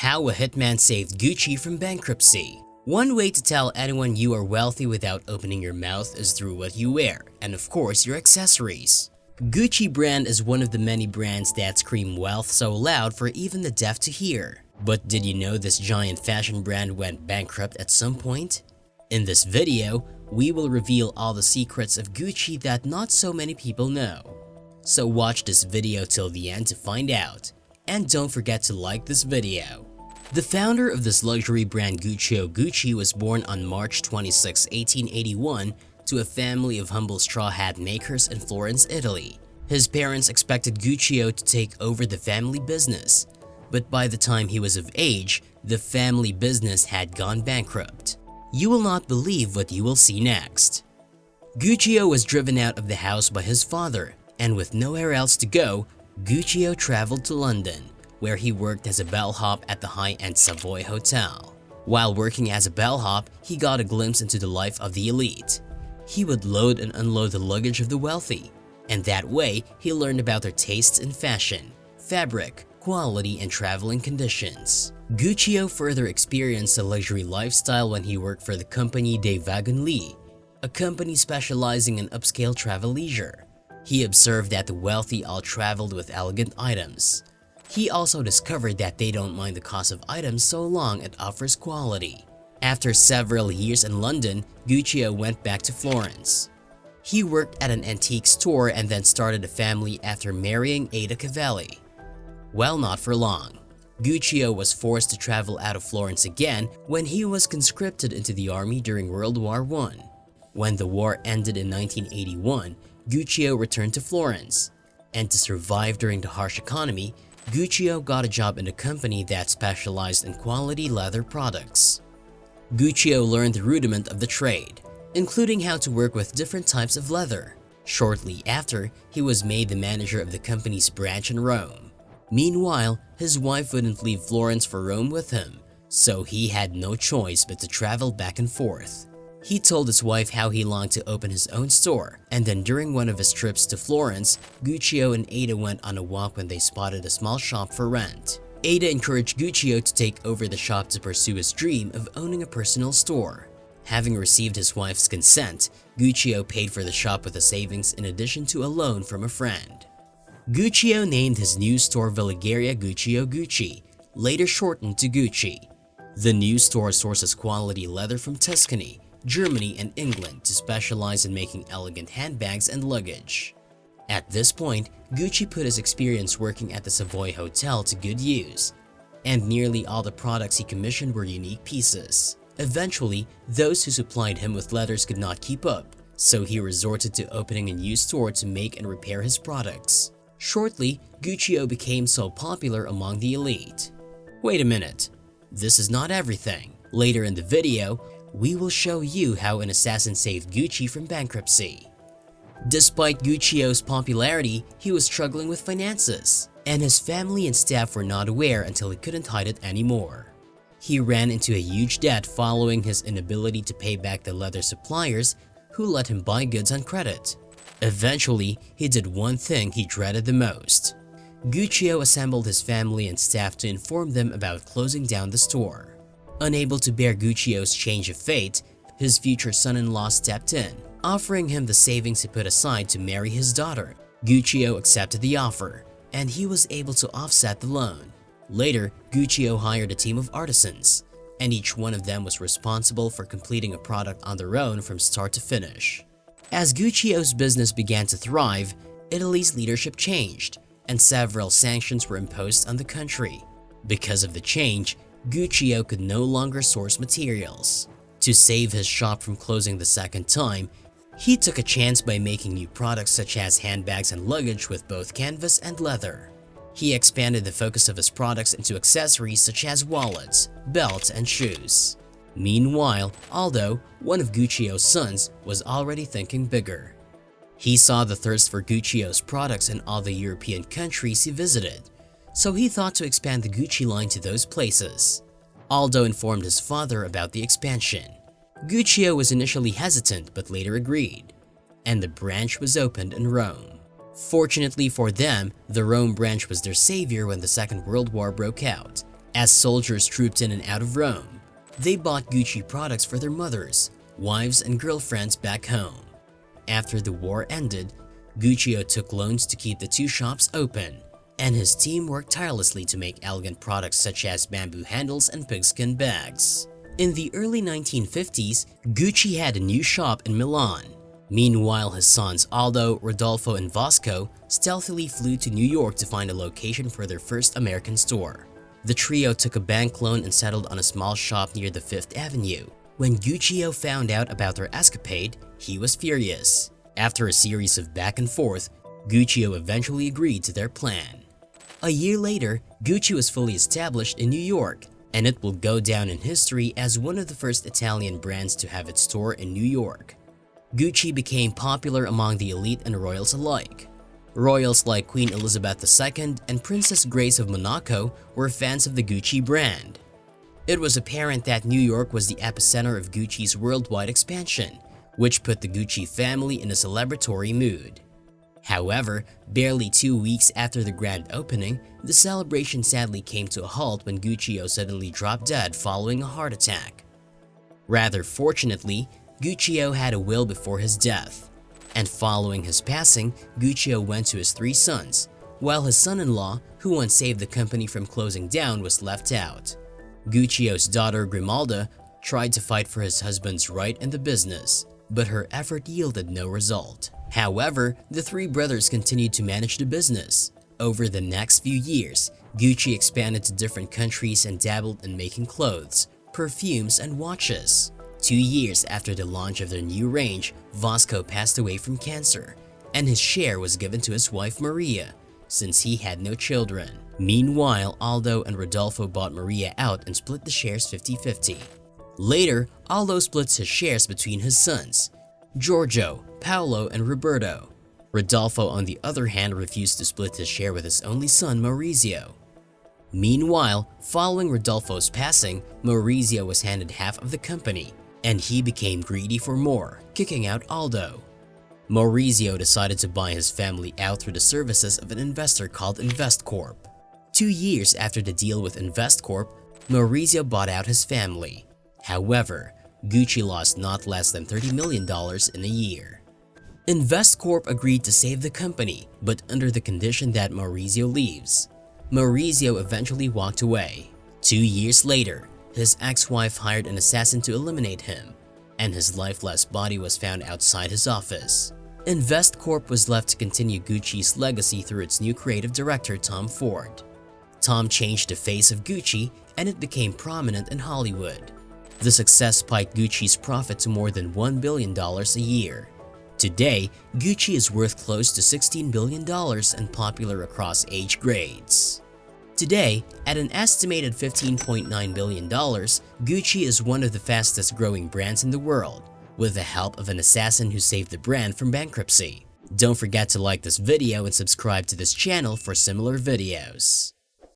How a Hitman Saved Gucci from Bankruptcy. One way to tell anyone you are wealthy without opening your mouth is through what you wear, and of course your accessories. Gucci brand is one of the many brands that scream wealth so loud for even the deaf to hear. But did you know this giant fashion brand went bankrupt at some point? In this video, we will reveal all the secrets of Gucci that not so many people know. So watch this video till the end to find out. And don't forget to like this video. The founder of this luxury brand Gucci was born on March 26, 1881 to a family of humble straw hat makers in Florence, Italy. His parents expected Gucci to take over the family business, but by the time he was of age, the family business had gone bankrupt. You will not believe what you will see next. Gucci was driven out of the house by his father, and with nowhere else to go, Gucci traveled to London, where he worked as a bellhop at the high-end Savoy Hotel. While working as a bellhop, he got a glimpse into the life of the elite. He would load and unload the luggage of the wealthy, and that way he learned about their tastes in fashion, fabric, quality, and traveling conditions. Gucci further experienced a luxury lifestyle when he worked for the company des Wagons, a company specializing in upscale travel leisure. He observed that the wealthy all traveled with elegant items. He also discovered that they don't mind the cost of items so long it offers quality. After several years in London, Gucci went back to Florence. He worked at an antique store and then started a family after marrying Ada Cavalli. Well, not for long. Gucci was forced to travel out of Florence again when he was conscripted into the army during World War I. When the war ended in 1981, Gucci returned to Florence, and to survive during the harsh economy, Gucci got a job in a company that specialized in quality leather products. Gucci learned the rudiment of the trade, including how to work with different types of leather. Shortly after, he was made the manager of the company's branch in Rome. Meanwhile, his wife wouldn't leave Florence for Rome with him, so he had no choice but to travel back and forth. He told his wife how he longed to open his own store, and then during one of his trips to Florence, Gucci and Ada went on a walk when they spotted a small shop for rent. Ada encouraged Gucci to take over the shop to pursue his dream of owning a personal store. Having received his wife's consent, Gucci paid for the shop with a savings in addition to a loan from a friend. Gucci named his new store Valigeria Gucci, later shortened to Gucci. The new store sources quality leather from Tuscany, Germany, and England to specialize in making elegant handbags and luggage. At this point, Gucci put his experience working at the Savoy Hotel to good use, and nearly all the products he commissioned were unique pieces. Eventually, those who supplied him with leathers could not keep up, so he resorted to opening a new store to make and repair his products. Shortly, Gucci became so popular among the elite. Wait a minute, this is not everything. Later in the video, we will show you how an assassin saved Gucci from bankruptcy. Despite Gucci's popularity, he was struggling with finances, and his family and staff were not aware until he couldn't hide it anymore. He ran into a huge debt following his inability to pay back the leather suppliers who let him buy goods on credit. Eventually, he did one thing he dreaded the most. Gucci assembled his family and staff to inform them about closing down the store. Unable to bear Gucci's change of fate, his future son-in-law stepped in, offering him the savings he put aside to marry his daughter. Gucci accepted the offer, and he was able to offset the loan. Later, Gucci hired a team of artisans, and each one of them was responsible for completing a product on their own from start to finish. As Gucci's business began to thrive, Italy's leadership changed, and several sanctions were imposed on the country. Because of the change, Gucci could no longer source materials. To save his shop from closing the second time, he took a chance by making new products such as handbags and luggage with both canvas and leather. He expanded the focus of his products into accessories such as wallets, belts, and shoes. Meanwhile, Aldo, one of Gucci's sons, was already thinking bigger. He saw the thirst for Gucci's products in all the European countries he visited, so he thought to expand the Gucci line to those places. Aldo informed his father about the expansion. Gucci was initially hesitant but later agreed, and the branch was opened in Rome. Fortunately for them, the Rome branch was their savior when the Second World War broke out, As soldiers trooped in and out of Rome, they bought Gucci products for their mothers, wives, and girlfriends back home. After the war ended, Guccio took loans to keep the two shops open, and his team worked tirelessly to make elegant products such as bamboo handles and pigskin bags. In the early 1950s, Gucci had a new shop in Milan. Meanwhile, his sons Aldo, Rodolfo, and Vasco stealthily flew to New York to find a location for their first American store. The trio took a bank loan and settled on a small shop near the Fifth Avenue. When Guccio found out about their escapade, he was furious. After a series of back and forth, Guccio eventually agreed to their plan. A year later, Gucci was fully established in New York, and it will go down in history as one of the first Italian brands to have its store in New York. Gucci became popular among the elite and royals alike. Royals like Queen Elizabeth II and Princess Grace of Monaco were fans of the Gucci brand. It was apparent that New York was the epicenter of Gucci's worldwide expansion, which put the Gucci family in a celebratory mood. However, barely 2 weeks after the grand opening, the celebration sadly came to a halt when Guccio suddenly dropped dead following a heart attack. Rather fortunately, Guccio had a will before his death, and following his passing, Guccio went to his 3 sons, while his son-in-law, who once saved the company from closing down, was left out. Guccio's daughter Grimalda tried to fight for his husband's right in the business, but her effort yielded no result. However, the 3 brothers continued to manage the business. Over the next few years, Gucci expanded to different countries and dabbled in making clothes, perfumes, and watches. 2 years after the launch of their new range, Vasco passed away from cancer, and his share was given to his wife Maria, since he had no children. Meanwhile, Aldo and Rodolfo bought Maria out and split the shares 50-50. Later, Aldo splits his shares between his sons, Giorgio, Paolo, and Roberto. Rodolfo, on the other hand, refused to split his share with his only son, Maurizio. Meanwhile, following Rodolfo's passing, Maurizio was handed half of the company, and he became greedy for more, kicking out Aldo. Maurizio decided to buy his family out through the services of an investor called InvestCorp. 2 years after the deal with InvestCorp, Maurizio bought out his family. However, Gucci lost not less than $30 million in a year. InvestCorp agreed to save the company, but under the condition that Maurizio leaves. Maurizio eventually walked away. 2 years later, his ex-wife hired an assassin to eliminate him, and his lifeless body was found outside his office. InvestCorp was left to continue Gucci's legacy through its new creative director, Tom Ford. Tom changed the face of Gucci, and it became prominent in Hollywood. The success spiked Gucci's profit to more than $1 billion a year. Today, Gucci is worth close to $16 billion and popular across age grades. Today, at an estimated $15.9 billion, Gucci is one of the fastest growing brands in the world, with the help of an assassin who saved the brand from bankruptcy. Don't forget to like this video and subscribe to this channel for similar videos.